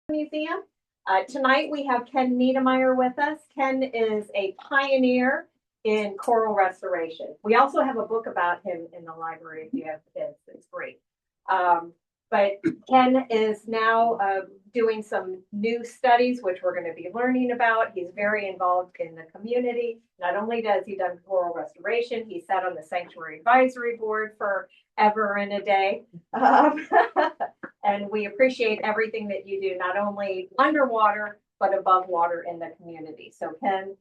Museum. Tonight we have Ken Nedimyer with us. Ken is a pioneer in coral restoration. We also have a book about him in the library if you have kids. It's great. But Ken is now doing some new studies, which we're going to be learning about. He's very involved in the community. Not only does he done coral restoration, he sat on the Sanctuary Advisory Board for ever and a day. And we appreciate everything that you do, not only underwater, but above water in the community. So Ken,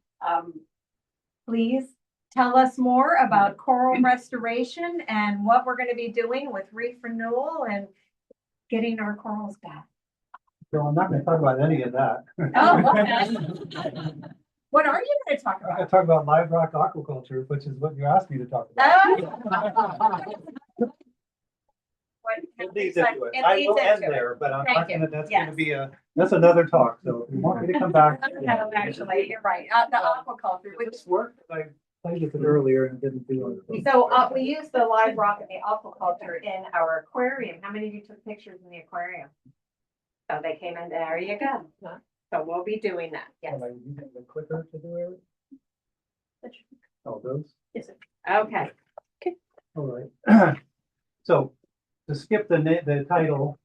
please tell us more about coral restoration and what we're going to be doing with Reef Renewal and getting our corals back. So I'm not going to talk about any of that. Oh, okay. What are you going to talk I'm going about? to talk about live rock aquaculture, which is what you asked me to talk about. It leads into it. I will end there, but I'm not going to. That's going to be that's another talk. So if you want me to come back, No, actually, you're right. The aquaculture, which this worked. I played with it earlier and didn't do it. so we use the live rock and the aquaculture in our aquarium. How many of you took pictures in the aquarium? So they came in. There you go. So we'll be doing that. Yes. Am I using the clicker to do it? Oh, those. Yes, sir. Okay. All right. So to skip the title,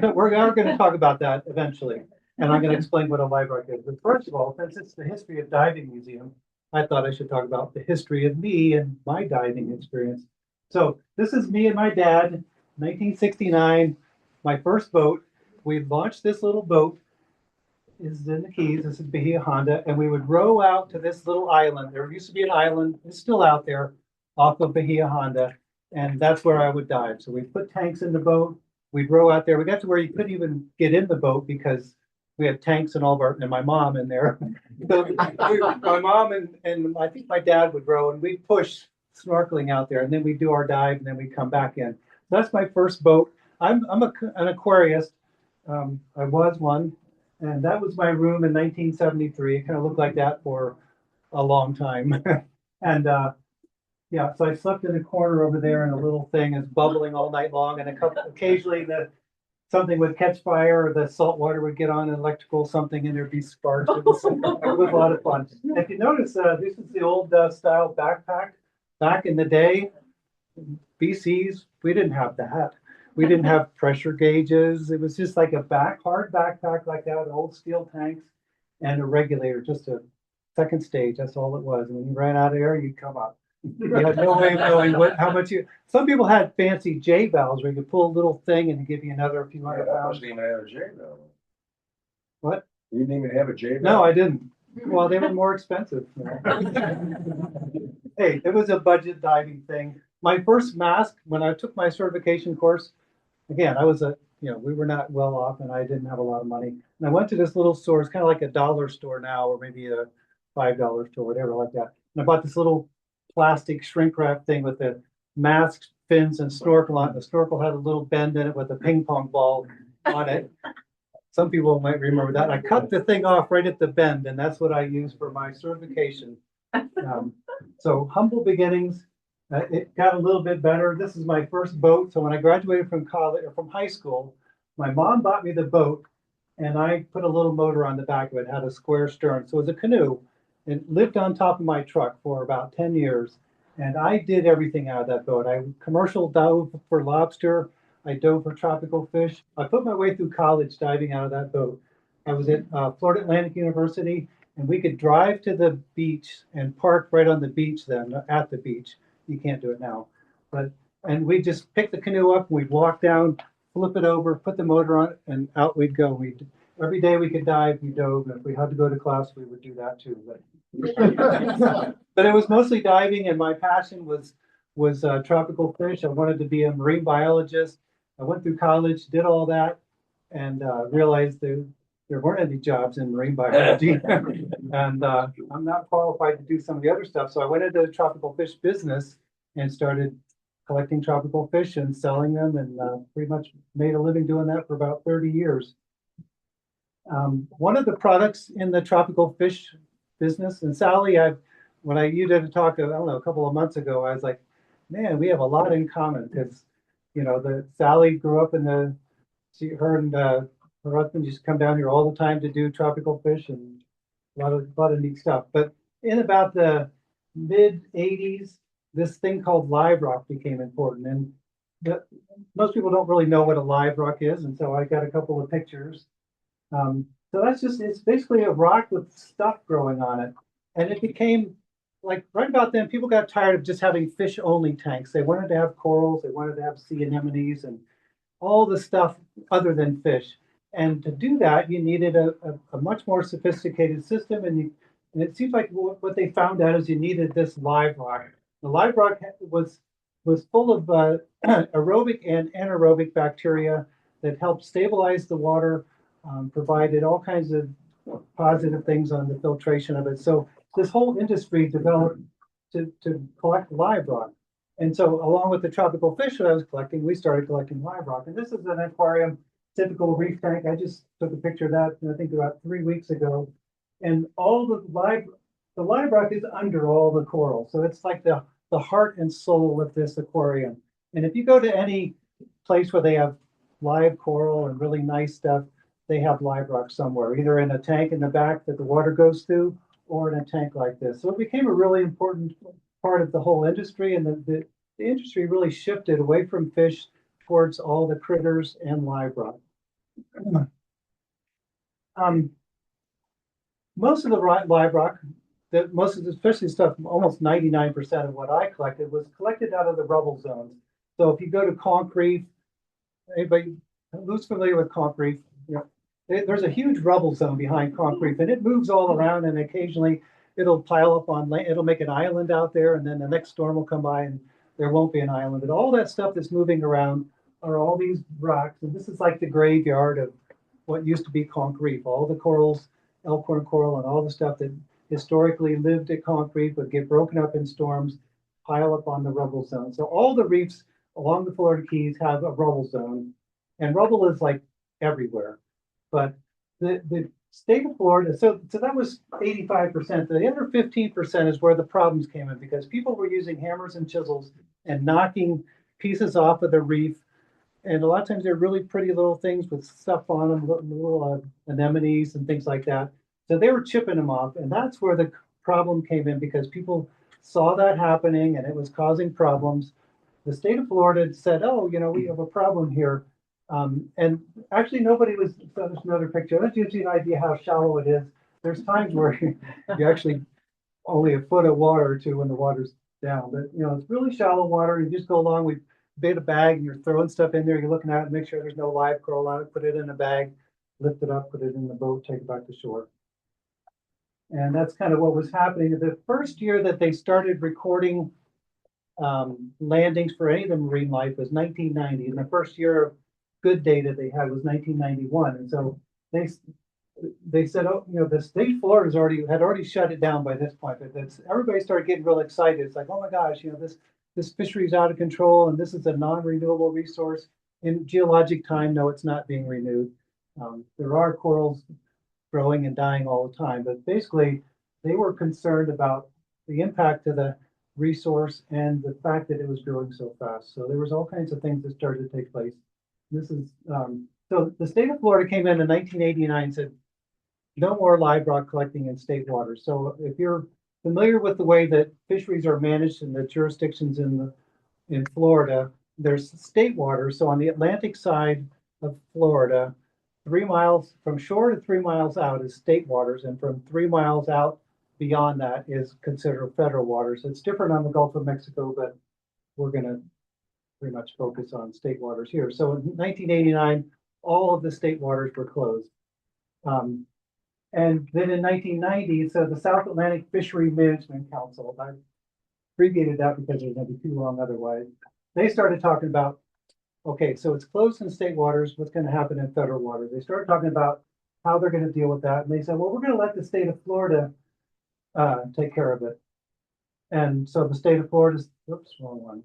we're going to talk about that eventually, and I'm going to explain what a live rock is. But first of all, since it's the History of Diving Museum, I thought I should talk about the history of me and my diving experience. So this is me and my dad, 1969, my first boat. We launched this little boat. Is in the Keys. This is Bahia Honda, and we would row out to this little island. There used to be an island, it's still out there, off of Bahia Honda, and that's where I would dive. So we put tanks in the boat. We'd row out there. We got to where you couldn't even get in the boat because we had tanks and all of our, and my mom in there. So my mom and I think my dad would row, and we'd push snorkeling out there, and then we'd do our dive, and then we'd come back in. So that's my first boat. I'm an aquarist. I was one. And that was my room in 1973. It kind of looked like that for a long time. And yeah, so I slept in a corner over there, and a little thing is bubbling all night long. And occasionally something would catch fire, or the salt water would get on an electrical something, and there'd be sparks. It was a lot of fun. And if you notice, this is the old style backpack. Back in the day, BCs, we didn't have that. We didn't have pressure gauges. It was just like a hard backpack like that, old steel tanks, and a regulator, just a second stage. That's all it was. And when you ran out of air, you'd come up. You had no way of knowing how much you. Some people had fancy J valves where you could pull a little thing and give you another few hundred pounds. You didn't even have a J valve. What? You didn't even have a J valve? No, I didn't. Well, they were more expensive. Hey, it was a budget diving thing. My first mask, when I took my certification course, again, I was we were not well off, and I didn't have a lot of money. And I went to this little store. It's kind of like a dollar store now, or maybe a $5 store, whatever like that. And I bought this little plastic shrink wrap thing with the mask, fins, and snorkel on it. The snorkel had a little bend in it with a ping pong ball on it. Some people might remember that. I cut the thing off right at the bend, and that's what I used for my certification. So humble beginnings. It got a little bit better. This is my first boat. So when I graduated from college or from high school, my mom bought me the boat, and I put a little motor on the back of it. It had a square stern. So it was a canoe. It lived on top of my truck for about 10 years. And I did everything out of that boat. I commercial dove for lobster. I dove for tropical fish. I put my way through college diving out of that boat. I was at Florida Atlantic University, and we could drive to the beach and park right on the beach then, at the beach. You can't do it now, and we just pick the canoe up, and we'd walk down, flip it over, put the motor on it, and out we'd go. Every day we could dive, we dove, and if we had to go to class, we would do that too. But it was mostly diving, and my passion was tropical fish. I wanted to be a marine biologist. I went through college, did all that, and realized there weren't any jobs in marine biology, and I'm not qualified to do some of the other stuff. So I went into the tropical fish business and started collecting tropical fish and selling them, and pretty much made a living doing that for about 30 years. One of the products in the tropical fish business, and Sally, you did a talk, I don't know, a couple of months ago, I was like, man, we have a lot in common, because Sally grew up her and her husband used to come down here all the time to do tropical fish and a lot of neat stuff. But in about the mid 80s, this thing called live rock became important. And most people don't really know what a live rock is. And so I got a couple of pictures. So it's basically a rock with stuff growing on it. And it became like right about then, people got tired of just having fish only tanks. They wanted to have corals, they wanted to have sea anemones and all the stuff other than fish. And to do that, you needed a much more sophisticated system. And it seems like what they found out is you needed this live rock. The live rock was full of aerobic and anaerobic bacteria that helped stabilize the water, provided all kinds of positive things on the filtration of it. So this whole industry developed to collect live rock. And so along with the tropical fish that I was collecting, we started collecting live rock. And this is an aquarium, typical reef tank. I just took a picture of that, I think about 3 weeks ago. And all the live rock is under all the coral. So it's like the heart and soul of this aquarium. And if you go to any place where they have live coral and really nice stuff, they have live rock somewhere, either in a tank in the back that the water goes through or in a tank like this. So it became a really important part of the whole industry, and the industry really shifted away from fish towards all the critters and live rock. Most of the live rock, especially stuff, almost 99% of what I collected was collected out of the rubble zones. So if you go to Conch Reef, anybody who's familiar with Conch Reef, there's a huge rubble zone behind Conch Reef, and it moves all around, and occasionally it'll pile up on land, it'll make an island out there, and then the next storm will come by and there won't be an island. But all that stuff that's moving around are all these rocks, and this is like the graveyard of what used to be Conch Reef. All the corals, elkhorn coral, and all the stuff that historically lived at Conch Reef would get broken up in storms, pile up on the rubble zone. So all the reefs along the Florida Keys have a rubble zone, and rubble is like everywhere. But the state of Florida, so that was 85%. The other 15% is where the problems came in, because people were using hammers and chisels and knocking pieces off of the reef. And a lot of times they're really pretty little things with stuff on them, little anemones and things like that. So they were chipping them off. And that's where the problem came in, because people saw that happening and it was causing problems. The state of Florida said, oh, we have a problem here. And actually nobody was, so there's another picture. That gives you an idea how shallow it is. There's times where you actually only a foot of water or two when the water's down. But, it's really shallow water. You just go along, we bait a bag and you're throwing stuff in there. You're looking at it, make sure there's no live coral on it, put it in a bag, lift it up, put it in the boat, take it back to shore. And that's kind of what was happening. The first year that they started recording landings for any of the marine life was 1990. And the first year of good data they had was 1991. And so they said, oh, the state of Florida had already shut it down by this point. But everybody started getting real excited. It's like, oh my gosh, this fishery is out of control, and this is a non-renewable resource. In geologic time, no, it's not being renewed. There are corals growing and dying all the time, but basically they were concerned about the impact to the resource and the fact that it was growing so fast. So there was all kinds of things that started to take place. This is so the state of Florida came in 1989 and said no more live rock collecting in state waters. So if you're familiar with the way that fisheries are managed in the jurisdictions in Florida, there's state waters. So on the Atlantic side of Florida, 3 miles from shore to 3 miles out is state waters, and from 3 miles out beyond that is considered federal waters. It's different on the Gulf of Mexico, but we're going to pretty much focus on state waters here. So in 1989, all of the state waters were closed. And then in 1990, so the South Atlantic Fishery Management Council, I abbreviated that because it was going to be too long otherwise, they started talking about, okay, so it's closed in state waters, what's going to happen in federal waters? They started talking about how they're going to deal with that. And they said, well, we're going to let the state of Florida take care of it. And so the state of Florida, whoops, wrong one.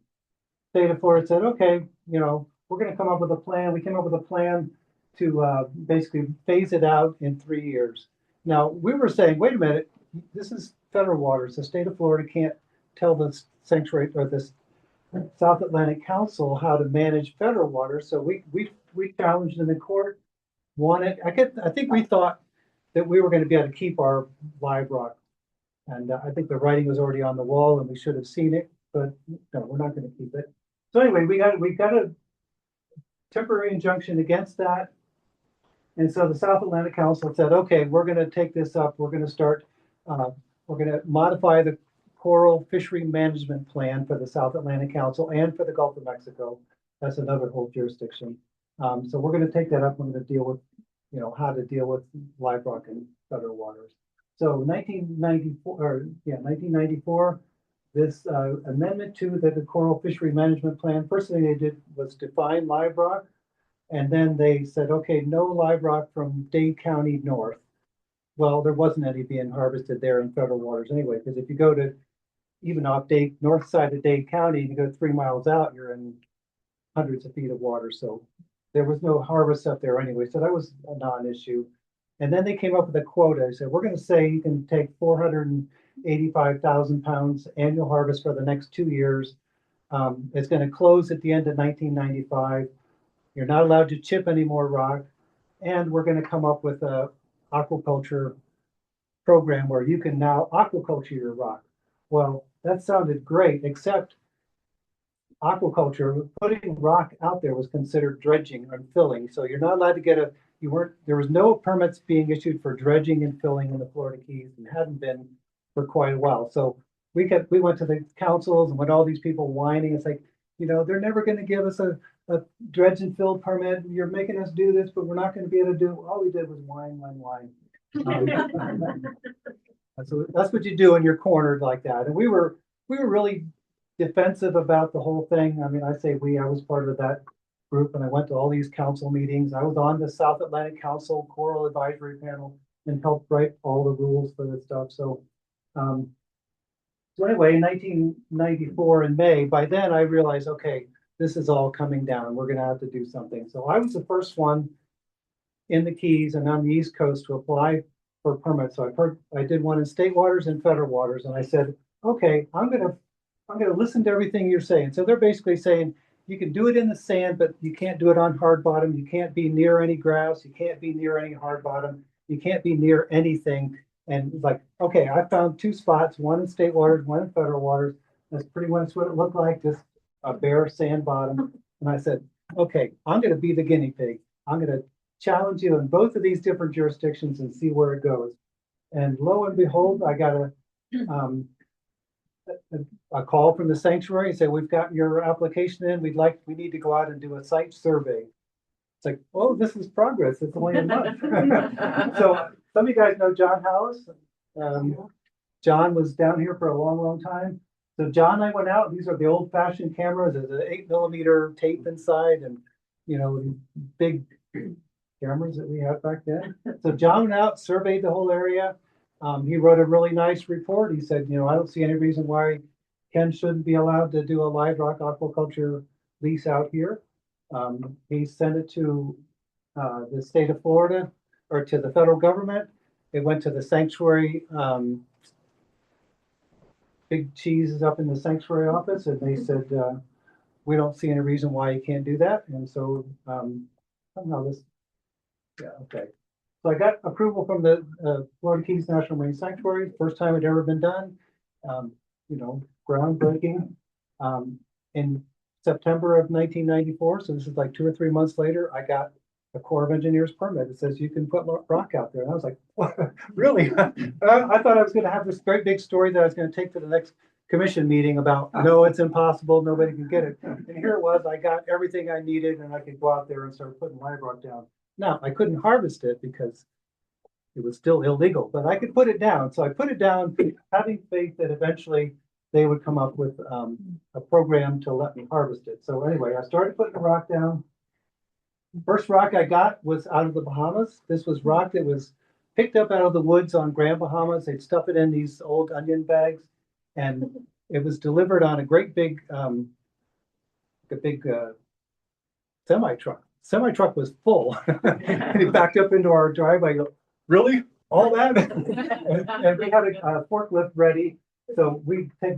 State of Florida said, okay, we're going to come up with a plan. We came up with a plan to basically phase it out in 3 years. Now, we were saying, wait a minute, this is federal waters. The state of Florida can't tell the sanctuary or this South Atlantic Council how to manage federal waters. So we challenged them in court. wanted, I think we thought that we were going to be able to keep our live rock. And I think the writing was already on the wall and we should have seen it, but no, we're not going to keep it. So anyway, we got a temporary injunction against that. And so the South Atlantic Council said, okay, we're going to take this up. We're going to start, we're going to modify the coral fishery management plan for the South Atlantic Council and for the Gulf of Mexico. That's another whole jurisdiction. So we're going to take that up. We're going to deal with, how to deal with live rock in federal waters. So 1994, this amendment to the coral fishery management plan, first thing they did was define live rock. And then they said, okay, no live rock from Dade County north. Well, there wasn't any being harvested there in federal waters anyway, because if you go to even off Dade, north side of Dade County, you go 3 miles out, you're in hundreds of feet of water. So there was no harvest up there anyway. So that was a non-issue. And then they came up with a quota. They said, we're going to say you can take 485,000 pounds annual harvest for the next 2 years. It's going to close at the end of 1995. You're not allowed to chip any more rock. And we're going to come up with a aquaculture program where you can now aquaculture your rock. Well, that sounded great, except aquaculture, putting rock out there was considered dredging and filling. So you're not allowed to get there was no permits being issued for dredging and filling in the Florida Keys and hadn't been for quite a while. So we went to the councils and with all these people whining, it's like, they're never going to give us a dredge and fill permit. You're making us do this, but we're not going to be able to do. All we did was whine. So that's what you do when you're cornered like that. And we were really defensive about the whole thing. I mean, I was part of that group and I went to all these council meetings. I was on the South Atlantic Council Coral Advisory Panel and helped write all the rules for this stuff. So anyway, in 1994 in May, by then I realized, okay, this is all coming down. We're going to have to do something. So I was the first one in the Keys and on the East Coast to apply for permits. So I did one in state waters and federal waters, and I said, okay, I'm gonna listen to everything you're saying. So they're basically saying you can do it in the sand, but you can't do it on hard bottom. You can't be near any grass. You can't be near any hard bottom. You can't be near anything. And like, okay, I found 2 spots, one in state waters, one in federal waters. That's pretty much what it looked like, just a bare sand bottom. And I said, okay, I'm going to be the guinea pig. I'm going to challenge you in both of these different jurisdictions and see where it goes. And lo and behold, I got a call from the sanctuary and said, we've got your application in. We need to go out and do a site survey. It's like, oh, this is progress. It's only a month. So some of you guys know John Hallis. John was down here for a long, long time. So John and I went out. These are the old-fashioned cameras. There's an 8mm tape inside, and big cameras that we had back then. So John went out, surveyed the whole area. He wrote a really nice report. He said, I don't see any reason why Ken shouldn't be allowed to do a live rock aquaculture lease out here. He sent it to the state of Florida, or to the federal government. It went to the sanctuary. Big Cheese is up in the sanctuary office, and they said, we don't see any reason why you can't do that. And so somehow okay. So I got approval from the Florida Keys National Marine Sanctuary. First time it ever been done. Groundbreaking. In September of 1994, so this is like 2 or 3 months later, I got a Corps of Engineers permit. It says you can put rock out there. And I was like, what? Really? I thought I was going to have this great big story that I was going to take to the next commission meeting about, no, it's impossible. Nobody can get it. And here it was. I got everything I needed and I could go out there and start putting live rock down. Now, I couldn't harvest it because it was still illegal, but I could put it down. So I put it down, having faith that eventually they would come up with a program to let me harvest it. So anyway, I started putting the rock down. First rock I got was out of the Bahamas. This was rock that was picked up out of the woods on Grand Bahamas. They'd stuff it in these old onion bags, and it was delivered on a great big, semi-truck. Semi-truck was full. And he backed up into our driveway. I go, really? All that? and we had a forklift ready. So we take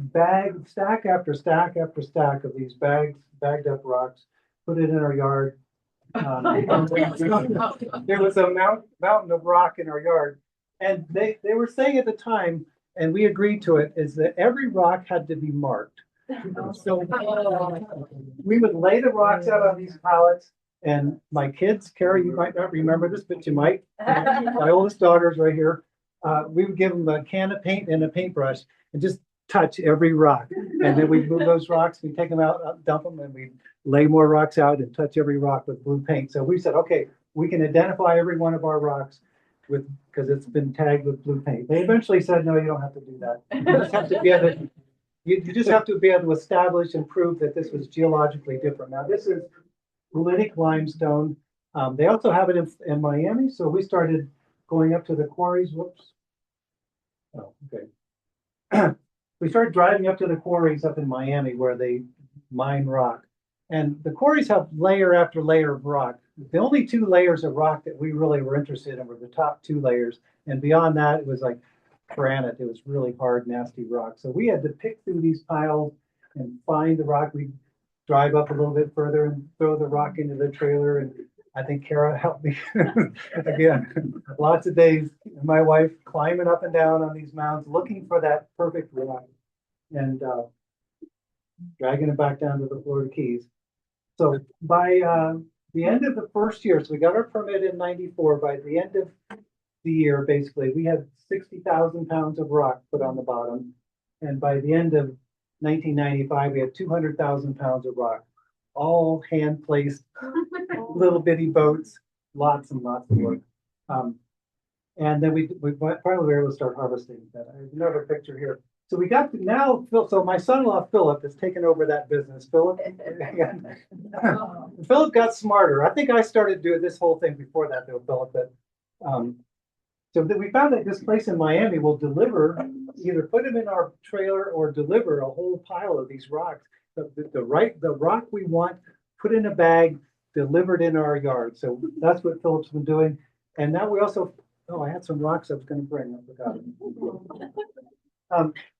stack after stack after stack of these bagged up rocks, put it in our yard. There was a mountain of rock in our yard. And they were saying at the time, and we agreed to it, is that every rock had to be marked. So we would lay the rocks out on these pallets, and my kids, Carrie, you might not remember this, but you might. My oldest daughter's right here. We would give them a can of paint and a paintbrush and just touch every rock. And then we'd move those rocks, we take them out, dump them, and we lay more rocks out and touch every rock with blue paint. So we said, okay, we can identify every one of our rocks with, because it's been tagged with blue paint. They eventually said, no, you don't have to do that. You just have to be able to, you just have to be able to establish and prove that this was geologically different. Now, this is granitic limestone. They also have it in Miami, so we started going up to the quarries. Whoops. Oh, okay. We started driving up to the quarries up in Miami where they mine rock. And the quarries have layer after layer of rock. The only two layers of rock that we really were interested in were the top two layers. And beyond that, it was like granite. It was really hard, nasty rock. So we had to pick through these piles and find the rock. We'd drive up a little bit further and throw the rock into the trailer. And I think Kara helped me again. Lots of days, my wife climbing up and down on these mounds, looking for that perfect rock and dragging it back down to the Florida Keys. So by the end of the first year, so we got our permit in '94. By the end of the year, basically, we had 60,000 pounds of rock put on the bottom. And by the end of 1995, we had 200,000 pounds of rock, all hand placed, little bitty boats, lots and lots of work. And then we finally were able to start harvesting that. I have another picture here. So we got to now, so my son-in-law, Philip, has taken over that business. Philip got smarter. I think I started doing this whole thing before that, though, Philip. But, so we found that this place in Miami will deliver, either put them in our trailer or deliver a whole pile of these rocks. The rock we want, put in a bag, delivered in our yard. So that's what Philip's been doing. And now we also, I had some rocks I was going to bring. I forgot them.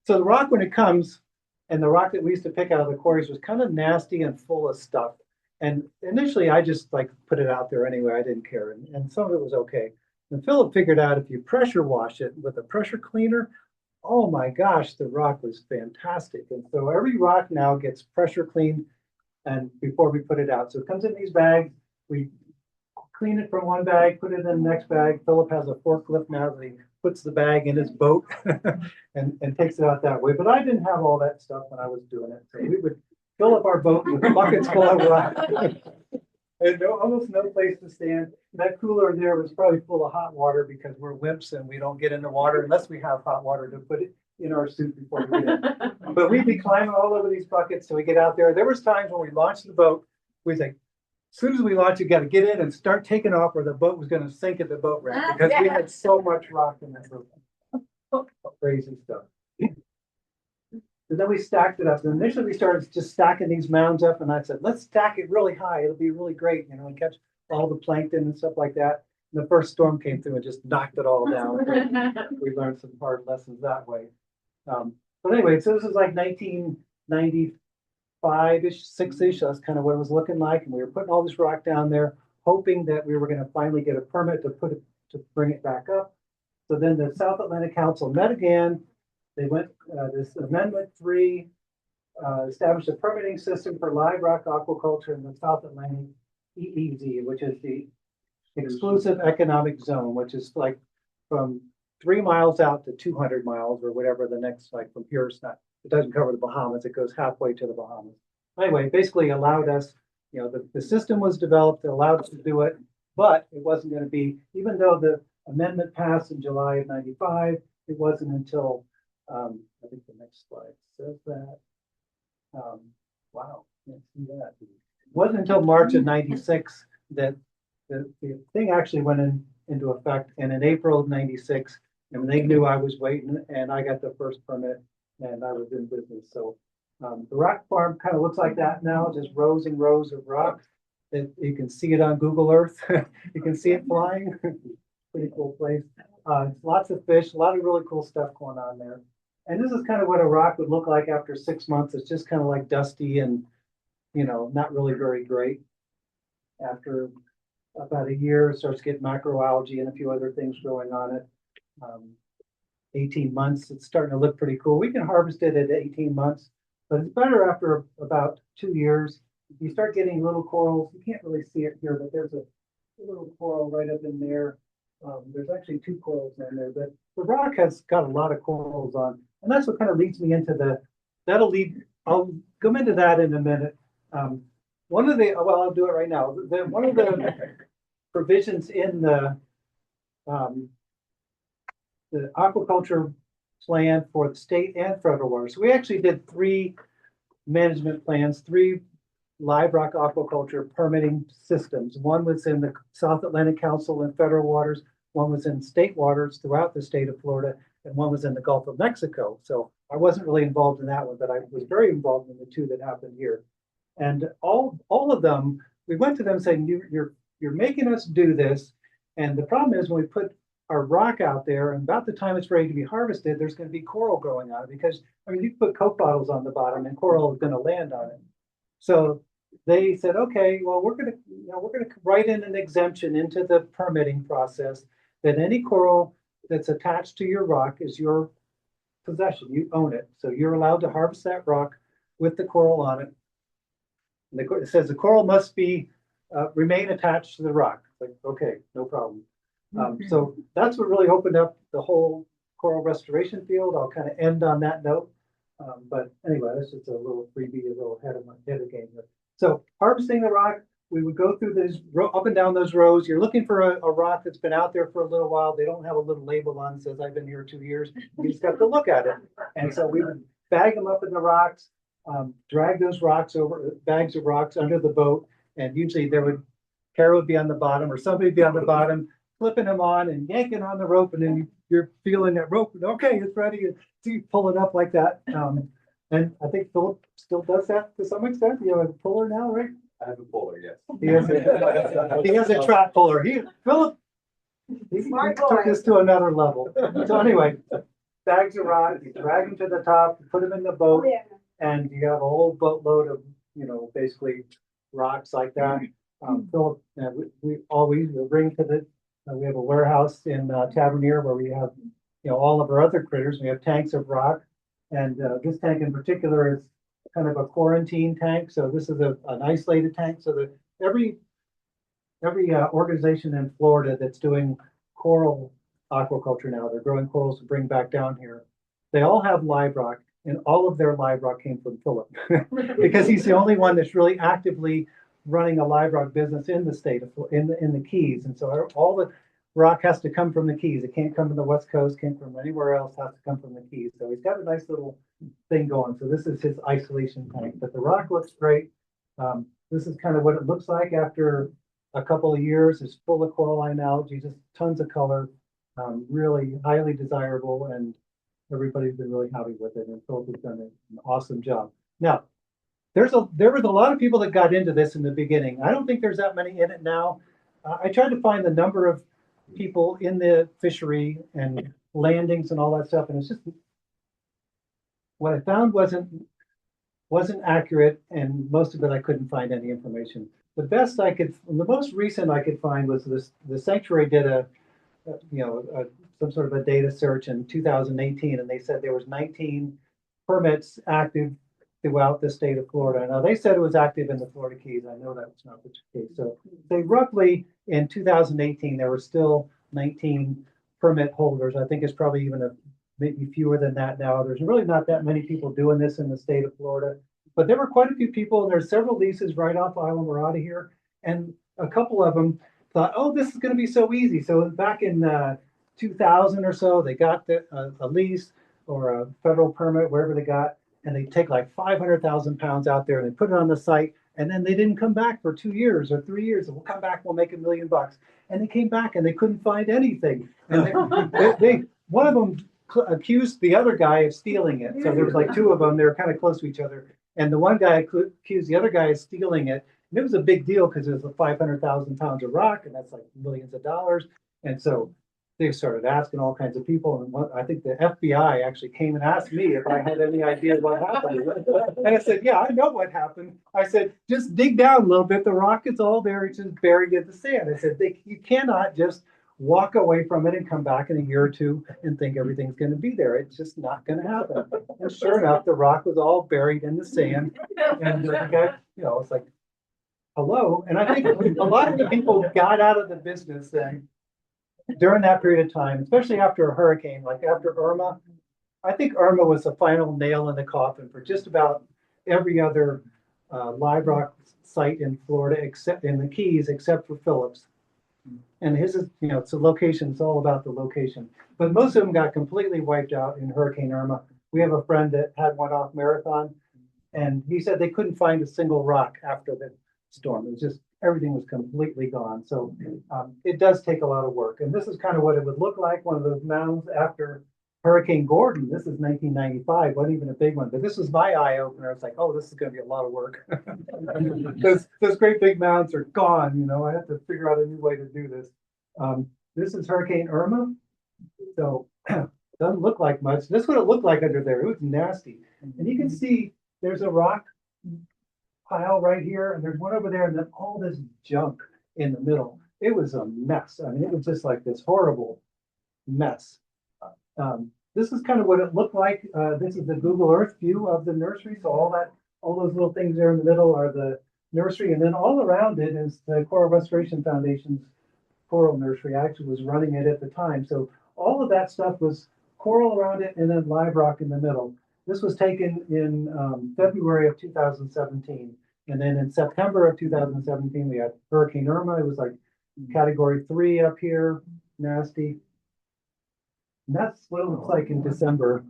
So the rock, when it comes, and the rock that we used to pick out of the quarries was kind of nasty and full of stuff. And initially, I just like put it out there anyway. I didn't care, and some of it was okay. And Philip figured out if you pressure wash it with a pressure cleaner, oh my gosh, the rock was fantastic. And so every rock now gets pressure cleaned, and before we put it out, so it comes in these bags. We clean it from one bag, put it in the next bag. Philip has a forklift now that he puts the bag in his boat and takes it out that way. But I didn't have all that stuff when I was doing it. So we would fill up our boat with buckets full of rock. And almost no place to stand. That cooler there was probably full of hot water because we're wimps and we don't get in the water unless we have hot water to put it in our suit before we get in. But we'd be climbing all over these buckets till we get out there. There was times when we launched the boat, we'd say, as soon as we launch, you got to get in and start taking off, or the boat was going to sink at the boat ramp because we had so much rock in that boat. Crazy stuff. And then we stacked it up. And initially, we started just stacking these mounds up, and I said, "Let's stack it really high. It'll be really great, and catch all the plankton and stuff like that." And the first storm came through and just knocked it all down. We learned some hard lessons that way. But anyway, so this is like 1995-ish, 6-ish. That's kind of what it was looking like. And we were putting all this rock down there, hoping that we were going to finally get a permit to bring it back up. So then the South Atlantic Council met again. They went, this Amendment 3 established a permitting system for live rock aquaculture in the South Atlantic EEZ, which is the exclusive economic zone, which is like from 3 miles out to 200 miles or whatever the next, like from here, it doesn't cover the Bahamas, it goes halfway to the Bahamas. Anyway, basically allowed us, the system was developed, it allowed us to do it, but it wasn't going to be, even though the amendment passed in July of '95, it wasn't until, I think the next slide says that. Wow, can't see that. It wasn't until March of '96 that the thing actually went into effect. And in April of '96, and they knew I was waiting, and I got the first permit, and I was in business. So the rock farm kind of looks like that now, just rows and rows of rock. You can see it on Google Earth. You can see it flying. Pretty cool place. Lots of fish, a lot of really cool stuff going on there. And this is kind of what a rock would look like after 6 months. It's just kind of like dusty and, not really very great. After about a year, it starts to get macroalgae and a few other things growing on it. 18 months, it's starting to look pretty cool. We can harvest it at 18 months, but it's better after about 2 years. You start getting little corals. You can't really see it here, but there's a little coral right up in there. There's actually 2 corals in there, but the rock has got a lot of corals on, and that's what kind of leads me into I'll go into that in a minute. I'll do it right now. One of the provisions in the aquaculture plan for the state and federal waters. So we actually did 3 management plans, 3 live rock aquaculture permitting systems. One was in the South Atlantic Council and federal waters, one was in state waters throughout the state of Florida, and one was in the Gulf of Mexico. So I wasn't really involved in that one, but I was very involved in the 2 that happened here. And all of them, we went to them saying, you're making us do this. And the problem is when we put our rock out there, and about the time it's ready to be harvested, there's going to be coral growing on it because, I mean, you can put Coke bottles on the bottom and coral is going to land on it. So they said, okay, well, we're going to write in an exemption into the permitting process that any coral that's attached to your rock is your possession. You own it. So you're allowed to harvest that rock with the coral on it. And it says the coral must be remain attached to the rock. It's like, okay, no problem. So that's what really opened up the whole coral restoration field. I'll kind of end on that note. But anyway, this is a little freebie, a little head of the game here. So harvesting the rock, we would go through this up and down those rows. You're looking for a rock that's been out there for a little while. They don't have a little label on that says I've been here 2 years. You just have to look at it. And so we would bag them up in the rocks, drag those rocks over, bags of rocks under the boat. And usually Kara would be on the bottom or somebody would be on the bottom, flipping them on and yanking on the rope. And then you're feeling that rope. Okay, it's ready. So you pull it up like that. And I think Philip still does that to some extent. You have a puller now, right? I have a puller, yes. He has a trap puller. Philip took this to another level. So anyway, bags of rock, you drag them to the top, put them in the boat, and you have a whole boatload of, basically rocks like that. Philip, we always bring to we have a warehouse in Tavernier where we have, all of our other critters. We have tanks of rock, and this tank in particular is kind of a quarantine tank. So this is an isolated tank. So that every organization in Florida that's doing coral aquaculture now, they're growing corals to bring back down here. They all have live rock, and all of their live rock came from Philip because he's the only one that's really actively running a live rock business in the state of in the Keys. And so all the rock has to come from the Keys. It can't come from the West Coast, can't come from anywhere else, has to come from the Keys. So he's got a nice little thing going. So this is his isolation tank, but the rock looks great. This is kind of what it looks like after a couple of years. It's full of coralline algae, just tons of color, really highly desirable, and everybody's been really happy with it. And Philip has done an awesome job. Now, there was a lot of people that got into this in the beginning. I don't think there's that many in it now. I tried to find the number of people in the fishery and landings and all that stuff, and it's just what I found wasn't accurate, and most of it I couldn't find any information. The most recent I could find was the sanctuary did some sort of a data search in 2018, and they said there was 19 permits active throughout the state of Florida. Now they said it was active in the Florida Keys. I know that was not the case. So they roughly in 2018 there were still 19 permit holders. I think it's probably even maybe fewer than that now. There's really not that many people doing this in the state of Florida, but there were quite a few people. And there's several leases right off Isla Mirada here, and a couple of them thought, oh, this is going to be so easy. So back in 2000 or so, they got a lease or a federal permit, wherever they got, and they take like 500,000 pounds out there and they put it on the site, and then they didn't come back for 2 years or 3 years. And we'll come back, we'll make $1 million. And they came back and they couldn't find anything. And one of them accused the other guy of stealing it. So there was like 2 of them. They were kind of close to each other. And the one guy accused the other guy of stealing it. And it was a big deal because it was 500,000 pounds of rock, and that's like millions of dollars. And so they started asking all kinds of people, and I think the FBI actually came and asked me if I had any idea what happened. And I said, yeah, I know what happened. I said, just dig down a little bit. The rock is all there. It's just buried in the sand. I said, you cannot just walk away from it and come back in a year or two and think everything's going to be there. It's just not going to happen. And sure enough, the rock was all buried in the sand. And the guy, it's like, hello. And I think a lot of the people got out of the business then during that period of time, especially after a hurricane, like after Irma. I think Irma was the final nail in the coffin for just about every other live rock site in Florida, except in the Keys, except for Phillips. And his is, it's a location, it's all about the location. But most of them got completely wiped out in Hurricane Irma. We have a friend that had one off Marathon, and he said they couldn't find a single rock after the storm. It was just, everything was completely gone. So it does take a lot of work. And this is kind of what it would look like, one of those mounds after Hurricane Gordon. This is 1995, wasn't even a big one, but this was my eye opener. It's like, oh, this is going to be a lot of work. Those great big mounds are gone. I have to figure out a new way to do this. This is Hurricane Irma. So doesn't look like much. This is what it looked like under there. It was nasty. And you can see there's a rock pile right here, and there's one over there, and then all this junk in the middle. It was a mess. I mean, it was just like this horrible mess. This is kind of what it looked like. This is the Google Earth view of the nursery. So all those little things there in the middle are the nursery, and then all around it is the Coral Restoration Foundation's coral nursery. I actually was running it at the time. So all of that stuff was coral around it, and then live rock in the middle. This was taken in February of 2017. And then in September of 2017, we had Hurricane Irma. It was like category 3 up here, nasty. And that's what it looks like in December.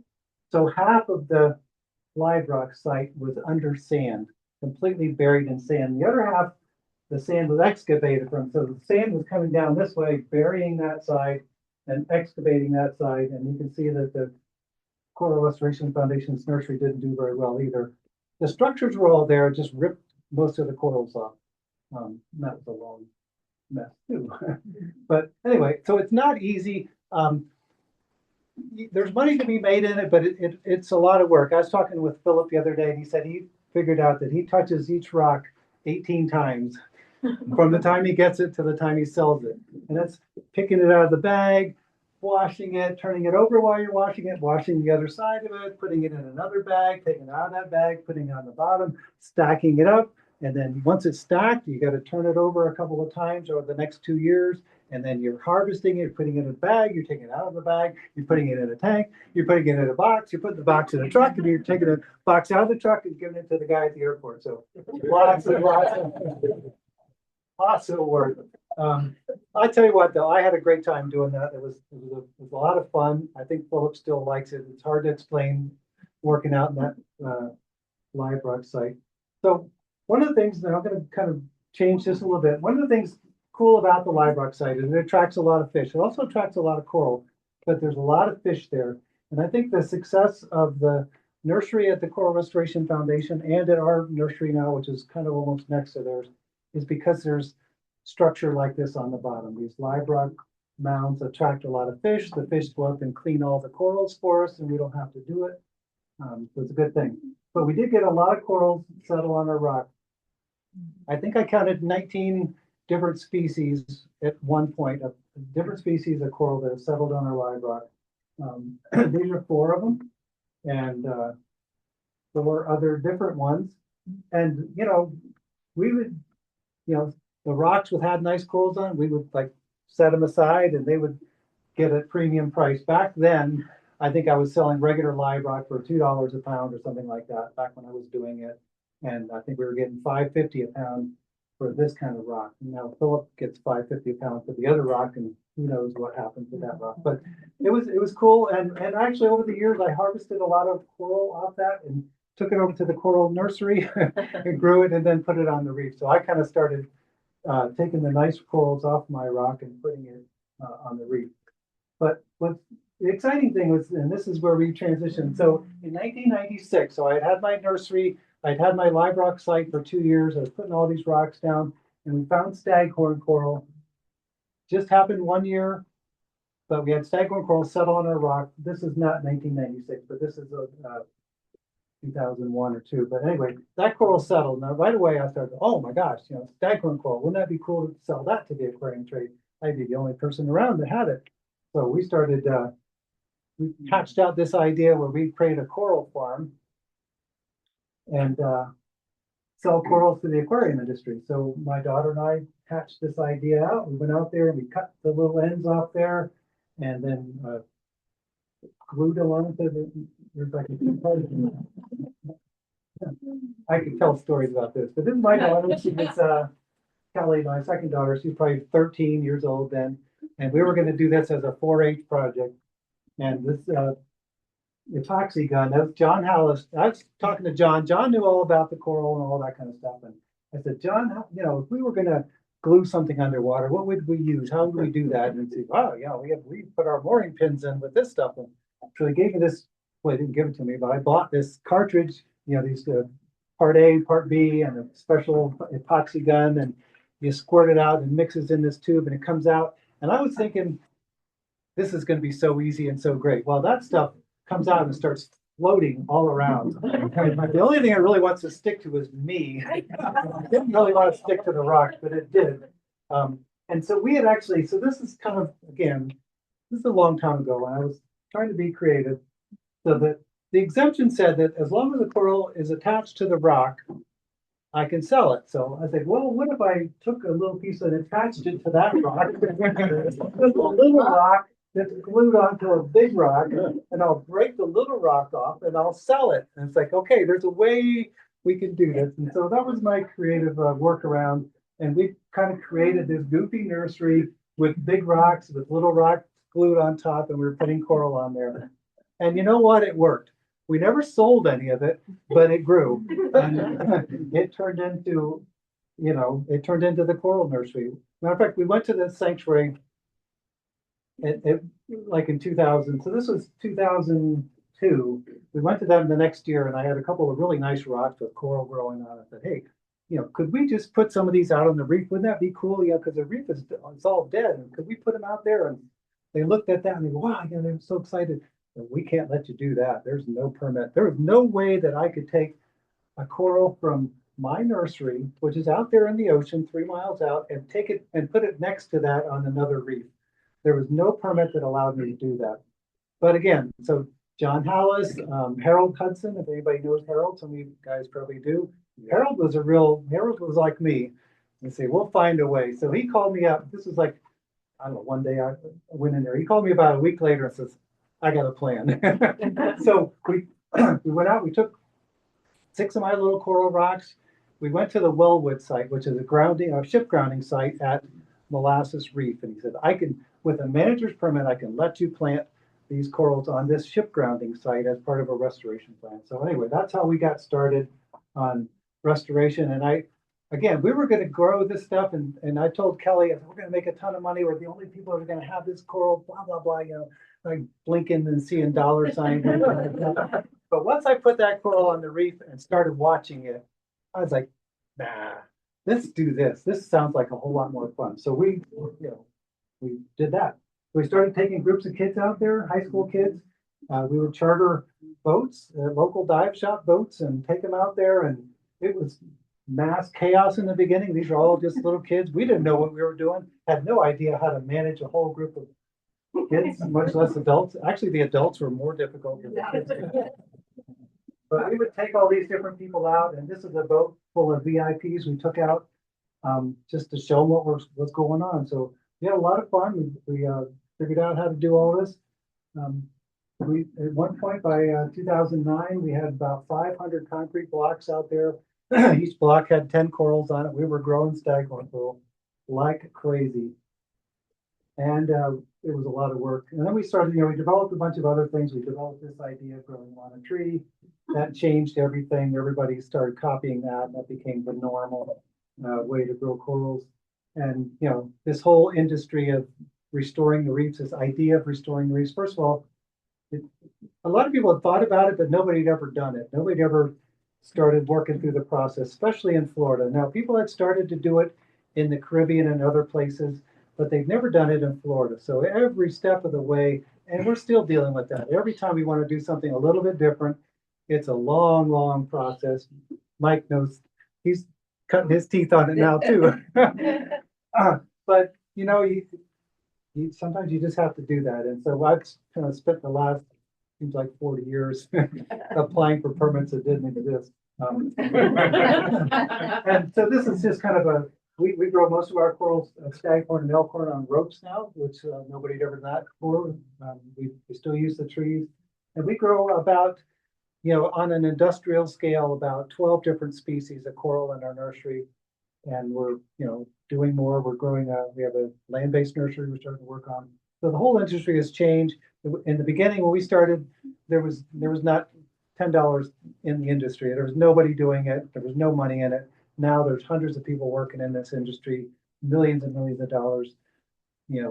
So half of the live rock site was under sand, completely buried in sand. The other half, the sand was excavated from. So the sand was coming down this way, burying that side and excavating that side. And you can see that the Coral Restoration Foundation's nursery didn't do very well either. The structures were all there, just ripped most of the corals off. That was a long mess too. But anyway, so it's not easy. There's money to be made in it, but it's a lot of work. I was talking with Philip the other day, and he said he figured out that he touches each rock 18 times from the time he gets it to the time he sells it. And that's picking it out of the bag, washing it, turning it over while you're washing it, washing the other side of it, putting it in another bag, taking it out of that bag, putting it on the bottom, stacking it up. And then once it's stacked, you got to turn it over a couple of times over the next 2 years. And then you're harvesting it, putting it in a bag, you're taking it out of the bag, you're putting it in a tank, you're putting it in a box, you're putting the box in a truck, and you're taking the box out of the truck and giving it to the guy at the airport. So lots of work. I tell you what, though, I had a great time doing that. It was a lot of fun. I think Philip still likes it. It's hard to explain working out in that live rock site. So one of the things that I'm going to kind of change this a little bit. One of the things cool about the live rock site is it attracts a lot of fish. It also attracts a lot of coral, but there's a lot of fish there. And I think the success of the nursery at the Coral Restoration Foundation and at our nursery now, which is kind of almost next to theirs, is because there's structure like this on the bottom. These live rock mounds attract a lot of fish. The fish go up and clean all the corals for us, and we don't have to do it. So it's a good thing. But we did get a lot of corals settle on our rock. I think I counted 19 different species at one point, of different species of coral that have settled on our live rock. These are 4 of them, and 4 other different ones. And, we would, the rocks would have nice corals on, we would like set them aside and they would get a premium price. Back then, I think I was selling regular live rock for $2 a pound or something like that, back when I was doing it. And I think we were getting $5.50 a pound for this kind of rock. And now Philip gets $5.50 a pound for the other rock, and who knows what happens with that rock. But it was cool. And actually over the years, I harvested a lot of coral off that and took it over to the coral nursery and grew it and then put it on the reef. So I kind of started taking the nice corals off my rock and putting it on the reef. But what's the exciting thing was, and this is where we transitioned. So in 1996, so I had my nursery, I'd had my live rock site for 2 years. I was putting all these rocks down, and we found staghorn coral. Just happened one year. but we had staghorn coral settle on a rock. This is not 1996, but this is 2001 or two. But anyway, that coral settled. Now, right away, I started, oh my gosh, staghorn coral. Wouldn't that be cool to sell that to the aquarium trade? I'd be the only person around that had it. So we started, we hatched out this idea where we create a coral farm and sell corals to the aquarium industry. So my daughter and I hatched this idea out. We went out there and we cut the little ends off there and then glued them onto there's like a two part. I could tell stories about this, but this is my daughter. She was Kelly, my second daughter. She's probably 13 years old then, and we were going to do this as a 4-H project. And this epoxy gun, that was John Hallis. I was talking to John. John knew all about the coral and all that kind of stuff. And I said, John, if we were going to glue something underwater, what would we use? How would we do that? And he'd say, wow, we put our mooring pins in with this stuff. And so he gave me this. Well, he didn't give it to me, but I bought this cartridge. These part A, part B, and a special epoxy gun, and you squirt it out and mixes in this tube, and it comes out. And I was thinking, this is going to be so easy and so great. Well, that stuff comes out and starts floating all around. The only thing it really wants to stick to is me. It didn't really want to stick to the rock, but it did. And so we had actually, so this is kind of, again, this is a long time ago when I was trying to be creative. So that the exemption said that as long as the coral is attached to the rock, I can sell it. So I said, well, what if I took a little piece and attached it to that rock? A little rock that's glued onto a big rock, and I'll break the little rock off and I'll sell it. And it's like, okay, there's a way we can do this. And so that was my creative workaround. And we kind of created this goofy nursery with big rocks, with little rocks glued on top, and we were putting coral on there. And you know what? It worked. We never sold any of it, but it grew. And it turned into, the coral nursery. Matter of fact, we went to the sanctuary like in 2000. So this was 2002. We went to them the next year, and I had a couple of really nice rocks with coral growing on it. I said, hey, could we just put some of these out on the reef? Wouldn't that be cool? Because the reef is all dead. And could we put them out there? And they looked at that and they go, wow, they were so excited. We can't let you do that. There's no permit. There was no way that I could take a coral from my nursery, which is out there in the ocean, 3 miles out, and take it and put it next to that on another reef. There was no permit that allowed me to do that. But again, so John Hallis, Harold Hudson, if anybody knows Harold, some of you guys probably do. Harold was like me. And say, we'll find a way. So he called me up. This was like, I don't know, one day I went in there. He called me about a week later and says, I got a plan. So we went out, we took 6 of my little coral rocks. We went to the Wellwood site, which is a ship grounding site at Molasses Reef. And he said, with a manager's permit, I can let you plant these corals on this ship grounding site as part of a restoration plan. So anyway, that's how we got started on restoration. And we were going to grow this stuff. And I told Kelly, we're going to make a ton of money. We're the only people that are going to have this coral, blah, blah, blah, like blinking and seeing dollar signs. But once I put that coral on the reef and started watching it, I was like, nah, let's do this. This sounds like a whole lot more fun. So we did that. We started taking groups of kids out there, high school kids. We would charter boats, local dive shop boats, and take them out there. And it was mass chaos in the beginning. These are all just little kids. We didn't know what we were doing, had no idea how to manage a whole group of kids, much less adults. Actually, the adults were more difficult than the kids. But we would take all these different people out, and this is a boat full of VIPs we took out just to show them what's going on. So we had a lot of fun. We figured out how to do all this. We at one point by 2009, we had about 500 concrete blocks out there. Each block had 10 corals on it. We were growing staghorn coral like crazy. And it was a lot of work. And then we started, we developed a bunch of other things. We developed this idea of growing on a tree. That changed everything. Everybody started copying that, and that became the normal way to grow corals. And, this whole industry of restoring the reefs, this idea of restoring the reefs, first of all, a lot of people had thought about it, but nobody had ever done it. Nobody ever started working through the process, especially in Florida. Now, people had started to do it in the Caribbean and other places, but they've never done it in Florida. So every step of the way, and we're still dealing with that. Every time we want to do something a little bit different, it's a long, long process. Mike knows he's cutting his teeth on it now too. But you sometimes you just have to do that. And so I've kind of spent the last, seems like 40 years applying for permits that didn't exist. And so this is just kind of we grow most of our corals, staghorn and elkhorn on ropes now, which nobody had ever done that before. We still use the trees. And we grow about, on an industrial scale, about 12 different species of coral in our nursery. And we're, doing more. We're growing, we have a land-based nursery we're starting to work on. So the whole industry has changed. In the beginning, when we started, there was not $10 in the industry. There was nobody doing it. There was no money in it. Now there's hundreds of people working in this industry, millions and millions of dollars,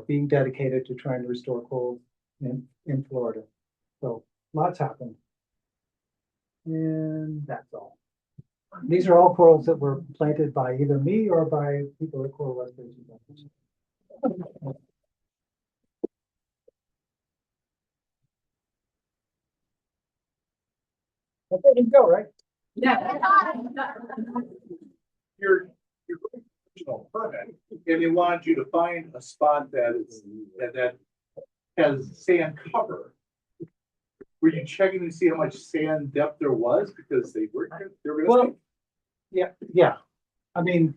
being dedicated to trying to restore corals in Florida. So lots happened. And that's all. These are all corals that were planted by either me or by people at Coral Restoration. Okay, you can go, right? Yeah. Your original permit, and they wanted you to find a spot that has sand cover. Were you checking to see how much sand depth there was? Because they were Well, yeah. I mean,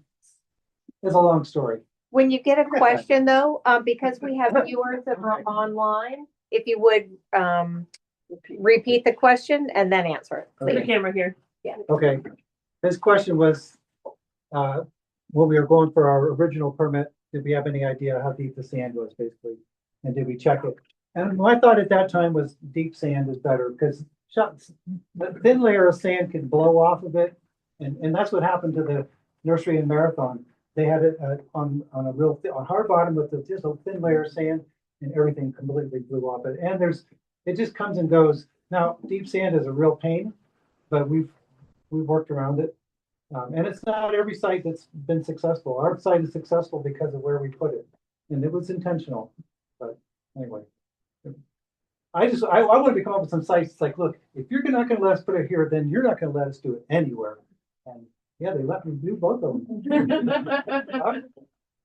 it's a long story. When you get a question though, because we have viewers that are online, if you would repeat the question and then answer it. Okay. Leave the camera here. Yeah. Okay. His question was, when we were going for our original permit, did we have any idea how deep the sand was, basically? And did we check it? And my thought at that time was deep sand is better because the thin layer of sand can blow off of it. And that's what happened to the nursery in Marathon. They had it on a hard bottom with just a thin layer of sand, and everything completely blew off it. And it just comes and goes. Now, deep sand is a real pain, but we've worked around it. And it's not every site that's been successful. Our site is successful because of where we put it, and it was intentional. But anyway, I wanted to come up with some sites. It's like, look, if you're not going to let us put it here, then you're not going to let us do it anywhere. And yeah, they let me do both of them.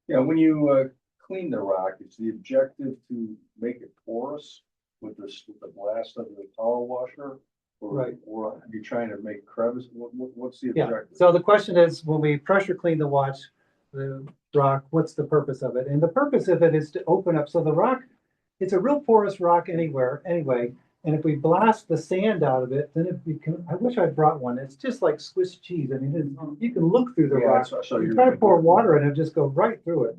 Yeah, when you clean the rock, is the objective to make it porous with the blast of the power washer? Right. Or are you trying to make crevice? What's the Yeah. objective? So the question is, when we pressure clean the rock, what's the purpose of it? And the purpose of it is to open up. So the rock, it's a real porous rock anyway. And if we blast the sand out of it, then it becomes, I wish I'd brought one. It's just like Swiss cheese. I mean, you can look through the rock. So you try to pour water in it, just go right through it.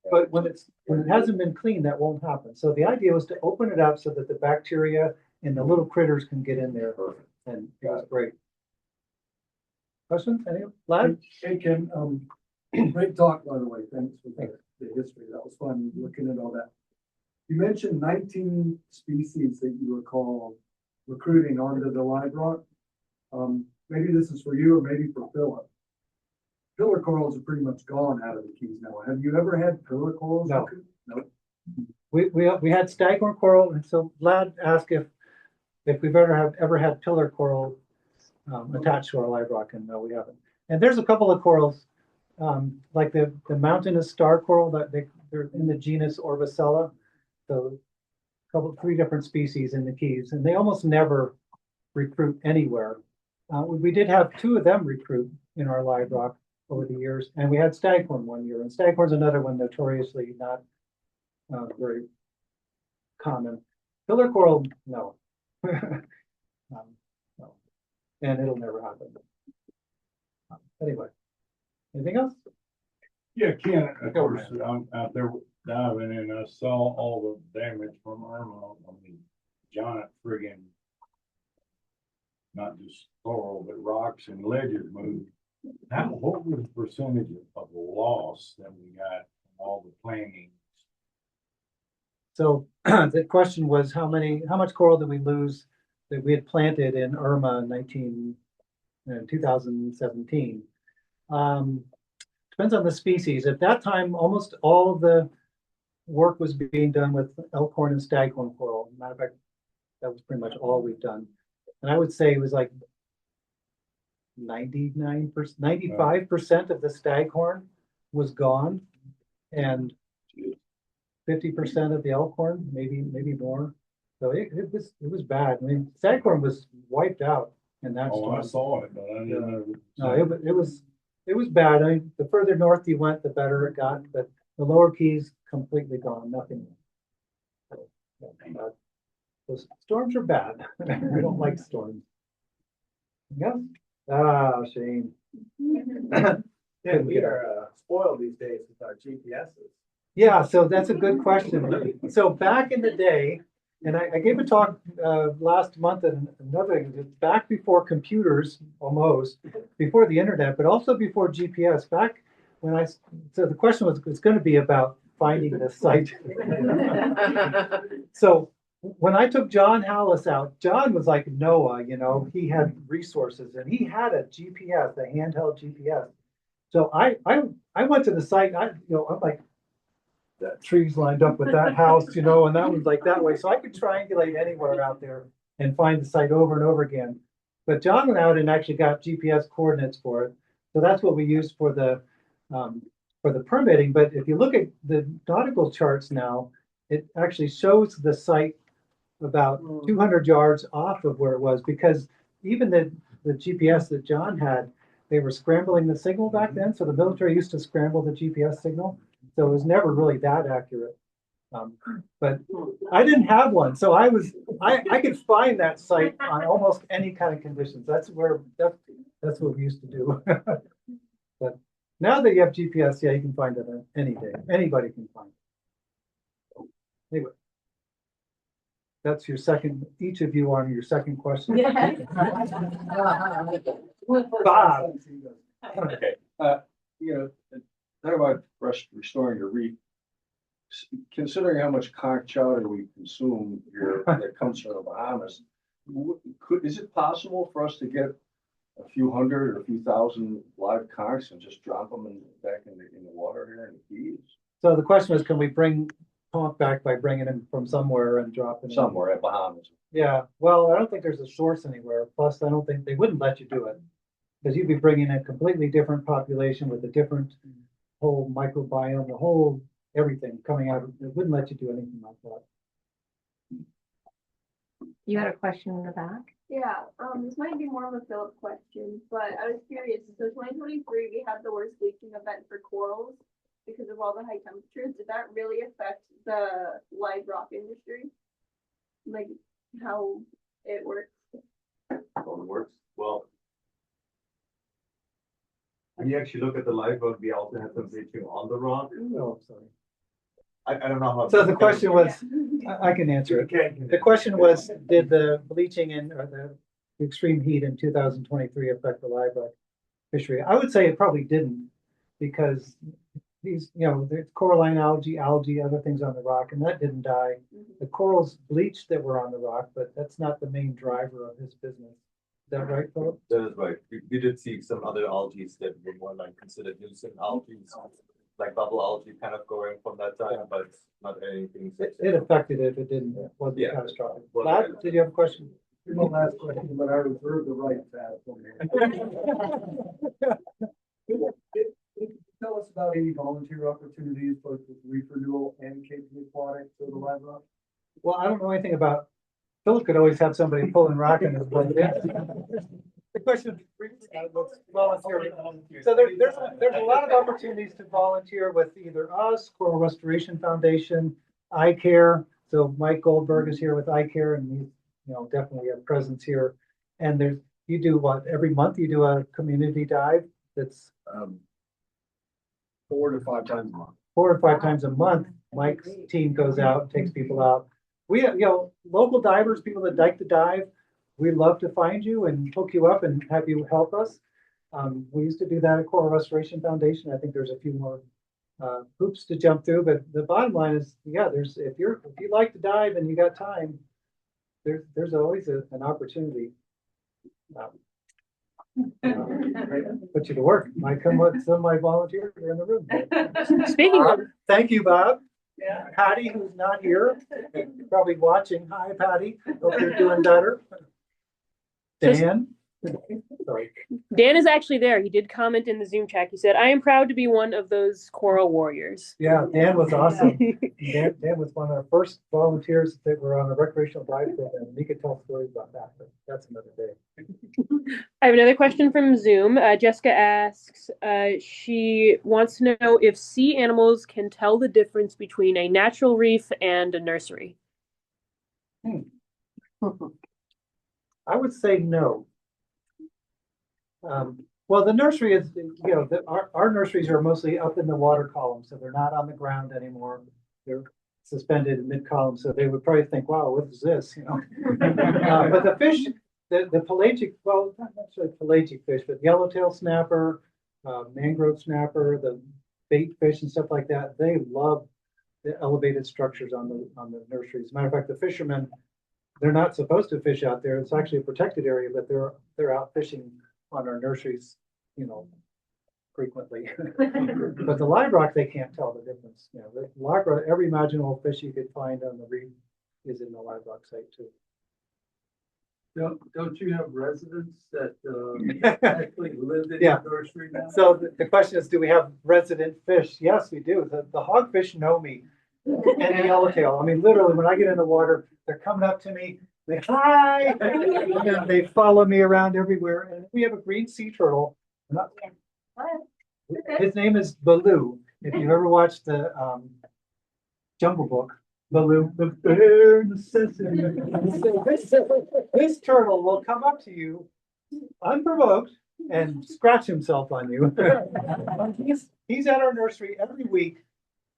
But when it hasn't been cleaned, that won't happen. So the idea was to open it up so that the bacteria and the little critters can get in there. Perfect. And it was great. Questions? Any? Lad? Hey, Ken, great talk, by the way. Thanks for the history. That was fun looking at all that. You mentioned 19 species that you recall recruiting onto the Live Rock. Maybe this is for you or maybe for Philip. Pillar corals are pretty much gone out of the Keys now. Have you ever had pillar corals? No. No. We had staghorn coral, and so Lad asked if we've ever had pillar coral attached to our Live Rock, and no, we haven't. And there's a couple of corals, like the mountainous star coral that they're in the genus Orbicella. So three different species in the Keys, and they almost never recruit anywhere. We did have two of them recruit in our Live Rock over the years, and we had staghorn one year, and staghorn's another one notoriously not very common. Pillar coral, no. No. And it'll never happen. Anyway, anything else? Yeah, Ken, of Go course, I'm out there diving and I saw all the damage from Irma. I mean, giant friggin', not just coral, but rocks and ledges moved. What was the percentage of loss that we got from all the plantings? So the question was how much coral did we lose that we had planted in Irma in 2017? Depends on the species. At that time, almost all of the work was being done with elkhorn and staghorn coral. Matter of fact, that was pretty much all we've done. And I would say it was like 99%, 95% of the staghorn was gone. And 50% of the elkhorn, maybe more. So it was bad. I mean, staghorn was wiped out in that Oh, I storm. saw it, but I didn't know. No, it was bad. I mean, the further north you went, the better it got, but the lower keys completely gone, nothing. So, yeah, those storms are bad. I don't like storms. Yes. Ah, Shane. Yeah, we are spoiled these days with our GPSs. Yeah, so that's a good question. So back in the day, and I gave a talk last month and another, back before computers, almost, before the internet, but also before GPS, back when so the question was, it's going to be about finding the site. So when I took John Hallis out, John was like Noah, you know, he had resources and he had a GPS, a handheld GPS. So I went to the site, I'm like, that trees lined up with that house, you know, and that was like that way. So I could triangulate anywhere out there and find the site over and over again. But John went out and actually got GPS coordinates for it. So that's what we used for the permitting. But if you look at the nautical charts now, it actually shows the site about 200 yards off of where it was, because even the GPS that John had, they were scrambling the signal back then. So the military used to scramble the GPS signal. So it was never really that accurate. But I didn't have one. So I could find that site on almost any kind of conditions. That's what we used to do. But now that you have GPS, yeah, you can find it any day. Anybody can find it. Anyway, that's your second, each of you on your second question. Yeah. Bob. Okay, talk about restoring your reef. Considering how much conch chowder we consume here that comes from the Bahamas, is it possible for us to get a few hundred or a few thousand live conchs and just drop them back in the water here in the Keys? So the question is, can we bring conch back by bringing them from somewhere and dropping them? Somewhere at Bahamas. Yeah, well, I don't think there's a source anywhere. Plus, I don't think they wouldn't let you do it, because you'd be bringing a completely different population with a different whole microbiome, the whole everything coming out. It wouldn't let you do anything like that. You had a question in the back? Yeah, this might be more of a Philip question, but I was curious. So 2023, we had the worst bleaching event for corals because of all the high temperatures. Did that really affect the live rock industry? Like how it works? How it works? Well, when you actually look at the live rock, we also have some bleaching on the rock. Oh, sorry. I don't know how. So the question was, I can answer it. Okay. The question was, did the bleaching or the extreme heat in 2023 affect the live rock fishery? I would say it probably didn't, because these, there's coralline algae, other things on the rock, and that didn't die. The corals bleached that were on the rock, but that's not the main driver of his business. Is that right, Philip? That is right. We did see some other algae that were more like considered nuisance algae, like bubble algae kind of growing from that time, but not anything. It affected it. It didn't, it wasn't Yeah. catastrophic. Well, Bob, did you have a question? My last question, but I reserve the right to ask one. Tell us about any volunteer opportunities, both with Reef Renewal and KP Aquatics or the Live Rock? Well, I don't know anything about, Philip could always have somebody pulling rock in his boat. The question was volunteering. So there's a lot of opportunities to volunteer with either us, Coral Restoration Foundation, iCare. So Mike Goldberg is here with iCare, and he's, definitely a presence here. And you do what, every month you do a community dive that's 4 to 5 times a month. 4 or 5 times a month. Mike's team goes out, takes people out. We have, local divers, people that like to dive. We'd love to find you and hook you up and have you help us. We used to do that at Coral Restoration Foundation. I think there's a few more hoops to jump through, but the bottom line is, if you like to dive and you got time, there's always an opportunity. Put you to work. Might come with some of my volunteers here in the room. Speaking of, Thank you, Bob. Patty, who's not here, probably watching. Hi, Patty. Hope you're doing better. Dan? Sorry. Dan is actually there. He did comment in the Zoom chat. He said, I am proud to be one of those coral warriors. Yeah, Dan was awesome. Dan was one of our first volunteers that were on a recreational dive program. And he could tell stories about that, but that's another day. I have another question from Zoom. Jessica asks, she wants to know if sea animals can tell the difference between a natural reef and a nursery. I would say no. Well, the nursery is, our nurseries are mostly up in the water column, so they're not on the ground anymore. They're suspended mid-column, so they would probably think, wow, what is this, But the fish, the pelagic, well, not necessarily pelagic fish, but yellowtail snapper, mangrove snapper, the bait fish and stuff like that, they love the elevated structures on the nurseries. As a matter of fact, the fishermen, they're not supposed to fish out there. It's actually a protected area, but they're out fishing on our nurseries, frequently. But the live rock, they can't tell the difference. The live rock, every imaginable fish you could find on the reef is in the live rock site too. Don't you have residents that actually live in Yeah. the nursery now? So the question is, do we have resident fish? Yes, we do. The hogfish know me. And the yellowtail. I mean, literally, when I get in the water, they're coming up to me. They hi, and they follow me around everywhere. And we have a green sea turtle. His name is Baloo. If you've ever watched the Jungle Book, Baloo, the bear in the sesame. This turtle will come up to you unprovoked and scratch himself on you. He's at our nursery every week.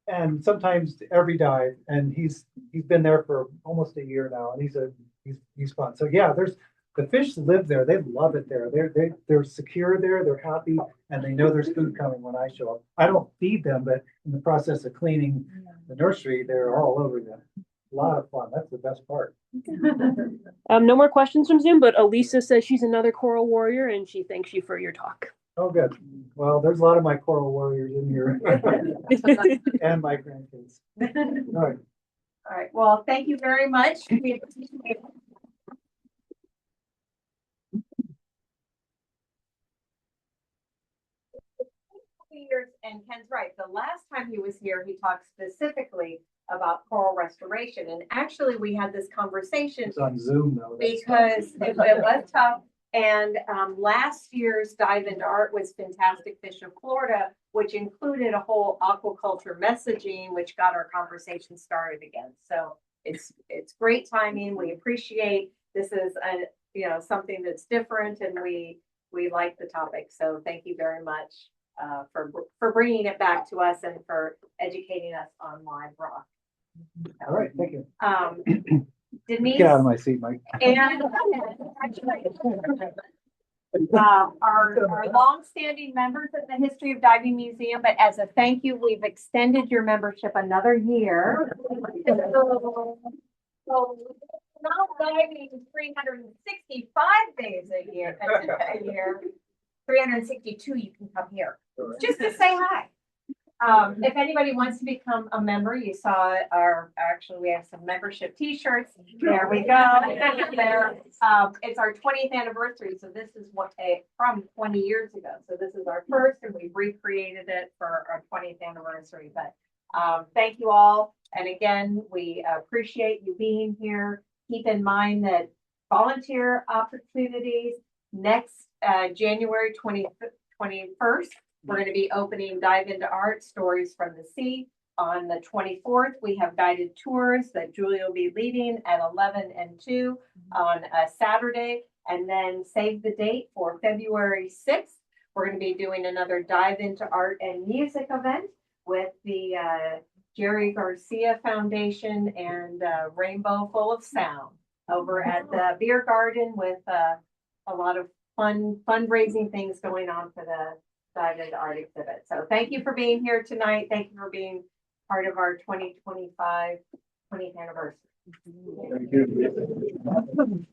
And sometimes every dive, and he's been there for almost a year now, and he's fun. So yeah, the fish live there. They love it there. They're secure there. They're happy, and they know there's food coming when I show up. I don't feed them, but in the process of cleaning the nursery, they're all over them. A lot of fun. That's the best part. No more questions from Zoom, but Elisa says she's another coral warrior, and she thanks you for your talk. Oh, good. Well, there's a lot of my coral warriors in here, and my grandkids. All right. All right, well, thank you very much. We appreciate it. Years, and Ken's right. The last time he was here, he talked specifically about coral restoration. And actually, we had this conversation. It's on Zoom though. Because it was tough. And last year's Dive into Art was Fantastic Fish of Florida, which included a whole aquaculture messaging, which got our conversation started again. So it's great timing. We appreciate this is something that's different, and we like the topic. So thank you very much for bringing it back to us and for educating us on live rock. All right, thank you. Denise, Get out of my seat, Mike. and our longstanding members of the History of Diving Museum, but as a thank you, we've extended your membership another year. So now diving 365 days a year, 362, you can come here just to say hi. If anybody wants to become a member, you saw we have some membership t-shirts. There we go. There. It's our 20th anniversary. So this is from 20 years ago. So this is our first, and we've recreated it for our 20th anniversary. But thank you all. And again, we appreciate you being here. Keep in mind that volunteer opportunities next January 21st. We're going to be opening Dive into Art Stories from the Sea. On the 24th, we have guided tours that Julia will be leading at 11 and 2 on a Saturday. And then save the date for February 6th. We're going to be doing another Dive into Art and Music event with the Jerry Garcia Foundation and Rainbow Full of Sound over at the Beer Garden with a lot of fundraising things going on for the Dive into Art exhibit. So thank you for being here tonight. Thank you for being part of our 2025 20th anniversary. Thank you.